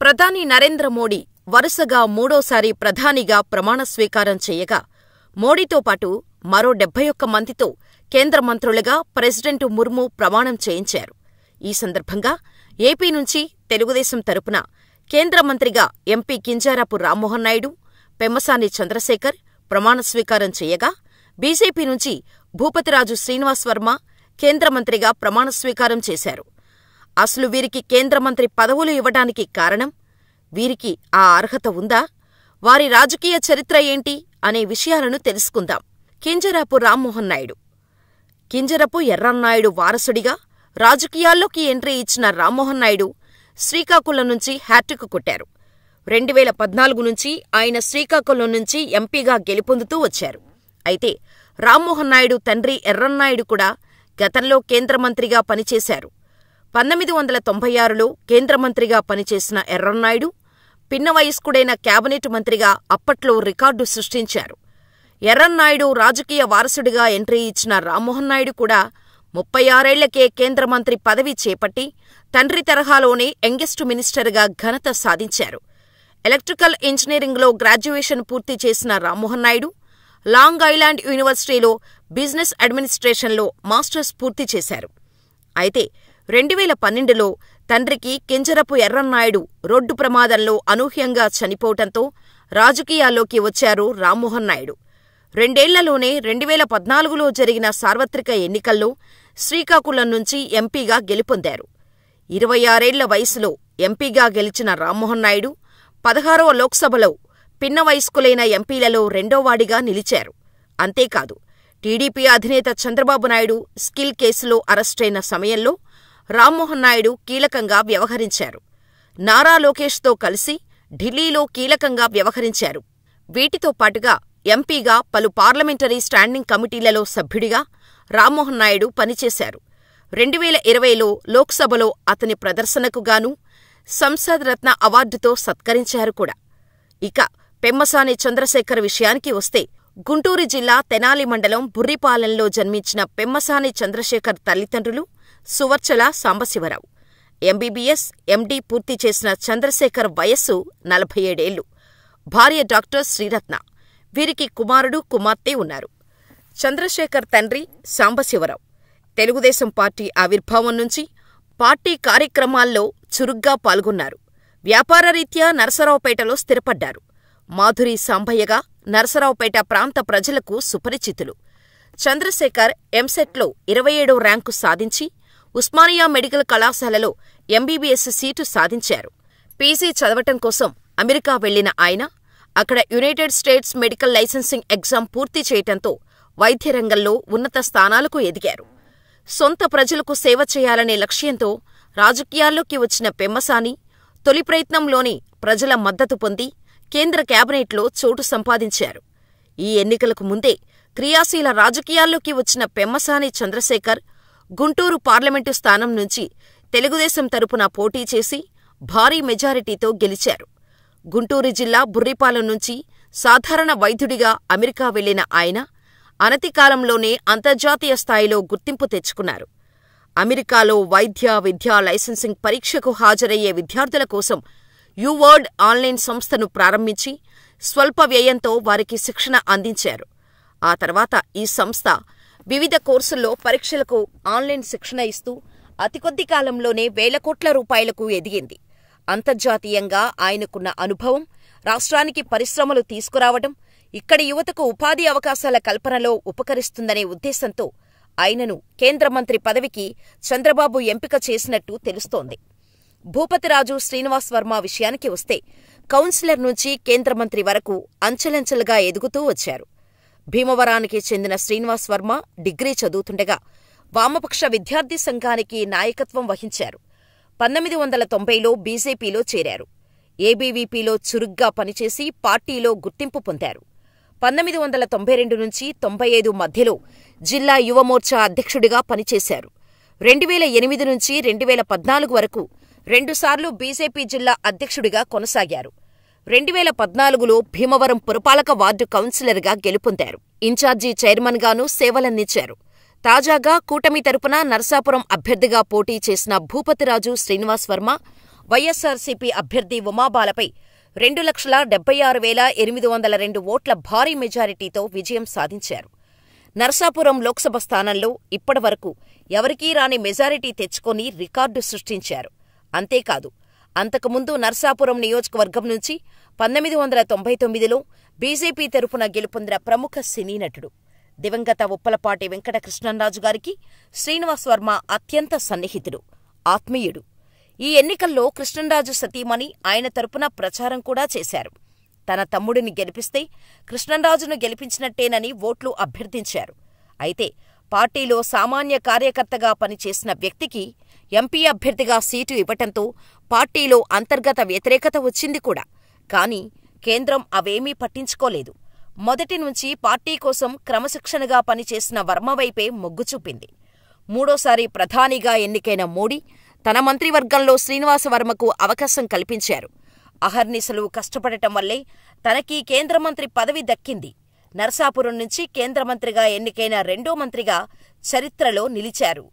ప్రధాని నరేంద్ర మోడీ వరుసగా మూడోసారి ప్రధానిగా ప్రమాణ స్వీకారం చేయగా, మోడీతో పాటు మరో 71 మందితో కేంద్ర మంత్రులుగా ప్రెసిడెంట్ ముర్ము ప్రమాణం చేయించారు. ఈ సందర్భంగా ఏపీ నుంచి తెలుగుదేశం తరపున కేంద్ర మంత్రిగా ఎంపీ కింజరాపు రామ్మోహన్ నాయుడు, పెమ్మసాని చంద్రశేఖర్ ప్రమాణ స్వీకారం చేయగా, బీజేపీ నుంచి భూపతిరాజు శ్రీనివాస్ వర్మ కేంద్ర మంత్రిగా ప్రమాణ స్వీకారం చేశారు. అసలు వీరికి కేంద్ర మంత్రి పదవులు ఇవ్వడానికి కారణం, వీరికి ఆ అర్హత ఉందా, వారి రాజకీయ చరిత్ర ఏంటి అనే విషయాలను తెలుసుకుందాం. కింజరాపు రామ్మోహన్ నాయుడు. కింజరపు ఎర్రన్నాయుడు వారసుడిగా రాజకీయాల్లోకి ఎంట్రీ ఇచ్చిన రామ్మోహన్ నాయుడు శ్రీకాకుళం నుంచి హ్యాట్రిక్ కొట్టారు. 2014 నుంచి ఆయన శ్రీకాకుళం నుంచి ఎంపీగా గెలుపొందుతూ వచ్చారు. అయితే రామ్మోహన్ నాయుడు తండ్రి ఎర్రన్నాయుడు కూడా గతంలో కేంద్ర మంత్రిగా పనిచేశారు. 1996లో కేంద్ర మంత్రిగా పనిచేసిన ఎర్రన్నాయుడు పిన్న వయస్కుడైన కేబినెట్ మంత్రిగా అప్పట్లో రికార్డు సృష్టించారు. ఎర్రన్నాయుడు రాజకీయ వారసుడిగా ఎంట్రీ ఇచ్చిన రామ్మోహన్ నాయుడు కూడా 36 ఏళ్లకే కేంద్ర మంత్రి పదవి చేపట్టి తండ్రి తరహాలోనే యంగెస్ట్ మినిస్టర్గా ఘనత సాధించారు. ఎలక్ట్రికల్ ఇంజనీరింగ్లో గ్రాడ్యుయేషన్ పూర్తి చేసిన రామ్మోహన్ నాయుడు లాంగ్ ఐలాండ్ యూనివర్సిటీలో బిజినెస్ అడ్మినిస్ట్రేషన్లో మాస్టర్స్ పూర్తి చేశారు. అయితే 2012లో తండ్రికి కింజరపు ఎర్రన్నాయుడు రోడ్డు ప్రమాదంలో అనూహ్యంగా చనిపోవటంతో రాజకీయాల్లోకి వచ్చారు రామ్మోహన్ నాయుడు. 2 ఏళ్లలోనే 2014లో జరిగిన సార్వత్రిక ఎన్నికల్లో శ్రీకాకుళం నుంచి ఎంపీగా గెలుపొందారు. 26 ఏళ్ల వయసులో ఎంపీగా గెలిచిన రామ్మోహన్ నాయుడు 16వ లోక్సభలో పిన్న వయస్కులైన ఎంపీలలో రెండోవాడిగా నిలిచారు. అంతేకాదు, టీడీపీ అధినేత చంద్రబాబు నాయుడు స్కిల్ కేసులో అరెస్టైన సమయంలో రామ్మోహన్ నాయుడు కీలకంగా వ్యవహరించారు. నారా లోకేష్తో కలిసి ఢిల్లీలో కీలకంగా వ్యవహరించారు. వీటితో పాటుగా ఎంపీగా పలు పార్లమెంటరీ స్టాండింగ్ కమిటీలలో సభ్యుడిగా రామ్మోహన్ నాయుడు పనిచేశారు. 2020లో లోక్సభలో అతని ప్రదర్శనకు గాను సంసద్ రత్న అవార్డుతో సత్కరించారు కూడా. ఇక పెమ్మసాని చంద్రశేఖర్ విషయానికి వస్తే, గుంటూరు జిల్లా తెనాలి మండలం బుర్రిపాలెంలో జన్మించిన పెమ్మసాని చంద్రశేఖర్ తల్లిదండ్రులు సువర్చల సాంబశివరావు. ఎంబీబీఎస్, ఎండీ పూర్తి చేసిన చంద్రశేఖర్ వయస్సు 47 ఏళ్లు. భార్య డాక్టర్ శ్రీరత్న. వీరికి కుమారుడు, కుమార్తె ఉన్నారు. చంద్రశేఖర్ తండ్రి సాంబశివరావు తెలుగుదేశం పార్టీ ఆవిర్భావం నుంచి పార్టీ కార్యక్రమాల్లో చురుగ్గా పాల్గొన్నారు. వ్యాపారరీత్యా నరసరావుపేటలో స్థిరపడ్డారు. మాధురి సాంబయ్యగా నరసరావుపేట ప్రాంత ప్రజలకు సుపరిచితులు. చంద్రశేఖర్ ఎంసెట్లో 27వ ర్యాంకు సాధించి ఉస్మానియా మెడికల్ కళాశాలలో ఎంబీబీఎస్ సీటు సాధించారు. పీజీ చదవటం కోసం అమెరికా వెళ్లిన ఆయన అక్కడ United states medical licensing exam పూర్తి చేయటంతో వైద్య రంగంలో ఉన్నత స్థానాలకు ఎదిగారు. సొంత ప్రజలకు సేవ చేయాలనే లక్ష్యంతో రాజకీయాల్లోకి వచ్చిన పెమ్మసాని తొలి ప్రయత్నంలోనే ప్రజల మద్దతు పొంది కేంద్ర కేబినెట్లో చోటు సంపాదించారు. ఈ ఎన్నికలకు ముందే క్రియాశీల రాజకీయాల్లోకి వచ్చిన పెమ్మసాని చంద్రశేఖర్ గుంటూరు పార్లమెంటు స్థానం నుంచి తెలుగుదేశం తరపున పోటీ చేసి భారీ మెజారిటీతో గెలిచారు. గుంటూరు జిల్లా బుర్రిపాలెం నుంచి సాధారణ వైద్యుడిగా అమెరికా వెళ్లిన ఆయన అనతికాలంలోనే అంతర్జాతీయ స్థాయిలో గుర్తింపు తెచ్చుకున్నారు. అమెరికాలో వైద్య, విద్యా లైసెన్సింగ్ పరీక్షకు హాజరయ్యే విద్యార్థుల కోసం యువర్డ్ ఆన్లైన్ సంస్థను ప్రారంభించి స్వల్ప వ్యయంతో వారికి శిక్షణ అందించారు. ఆ తర్వాత ఈ సంస్థ వివిధ కోర్సుల్లో పరీక్షలకు ఆన్లైన్ శిక్షణ ఇస్తూ అతి కొద్ది కాలంలోనే వేల కోట్ల రూపాయలకు ఎదిగింది. అంతర్జాతీయంగా ఆయనకున్న అనుభవం రాష్ట్రానికి పరిశ్రమలు తీసుకురావడం, ఇక్కడి యువతకు ఉపాధి అవకాశాల కల్పనలో ఉపకరిస్తుందనే ఉద్దేశంతో ఆయనను కేంద్ర మంత్రి పదవికి చంద్రబాబు ఎంపిక చేసినట్టు తెలుస్తోంది. భూపతిరాజు శ్రీనివాస్ వర్మ విషయానికి వస్తే, కౌన్సిలర్ నుంచి కేంద్ర మంత్రి వరకు అంచెలంచెలుగా ఎదుగుతూ వచ్చారు. భీమవరానికి చెందిన శ్రీనివాస్ వర్మ డిగ్రీ చదువుతుండగా వామపక్ష విద్యార్థి సంఘానికి నాయకత్వం వహించారు. 1990లో బీజేపీలో చేరారు. ఏబీవీపీలో చురుగ్గా పనిచేసి పార్టీలో గుర్తింపు పొందారు. 1992 నుంచి 95 మధ్యలో జిల్లా యువమోర్చా అధ్యక్షుడిగా పనిచేశారు. 2008 నుంచి 2014 వరకు 2 సార్లు బీజేపీ జిల్లా అధ్యక్షుడిగా కొనసాగారు. 2014లో భీమవరం పురపాలక వార్డు కౌన్సిలర్గా గెలుపొందారు. ఇన్ఛార్జీ చైర్మన్గానూ సేవలందించారు. తాజాగా కూటమి తరపున నరసాపురం అభ్యర్థిగా పోటీ చేసిన భూపతిరాజు శ్రీనివాస్ వర్మ వైఎస్సార్సీపీ అభ్యర్థి ఉమాబాలపై 2,76,802 ఓట్ల భారీ మెజారిటీతో విజయం సాధించారు. నరసాపురం లోక్సభ స్థానంలో ఇప్పటివరకు ఎవరికీ రాని మెజారిటీ తెచ్చుకొని రికార్డు సృష్టించారు. అంతేకాదు, అంతకుముందు నరసాపురం నియోజకవర్గం నుంచి 1999లో బీజేపీ తరపున గెలుపొందిన ప్రముఖ సినీ నటుడు, దివంగత ఉప్పలపాటి వెంకట కృష్ణంరాజు గారికి శ్రీనివాస్ వర్మ అత్యంత సన్నిహితుడు, ఆత్మీయుడు. ఈ ఎన్నికల్లో కృష్ణంరాజు సతీమణి ఆయన తరపున ప్రచారం కూడా చేశారు. తన తమ్ముడిని గెలిపిస్తే కృష్ణంరాజును గెలిపించినట్టేనని ఓట్లు అభ్యర్థించారు. అయితే పార్టీలో సామాన్య కార్యకర్తగా పనిచేసిన వ్యక్తికి ఎంపీ అభ్యర్థిగా సీటు ఇవ్వటంతో పార్టీలో అంతర్గత వ్యతిరేకత వచ్చింది కూడా. కానీ కేంద్రం అవేమీ పట్టించుకోలేదు. మొదటి నుంచి పార్టీ కోసం క్రమశిక్షణగా పనిచేసిన వర్మవైపే మొగ్గు చూపింది. మూడోసారి ప్రధానిగా ఎన్నికైన మోడీ తన మంత్రివర్గంలో శ్రీనివాసవర్మకు అవకాశం కల్పించారు. అహర్నిశలు కష్టపడటం వల్లే తనకీ కేంద్ర మంత్రి పదవి దక్కింది. నరసాపురం నుంచి కేంద్ర మంత్రిగా ఎన్నికైన రెండో మంత్రిగా చరిత్రలో నిలిచారు.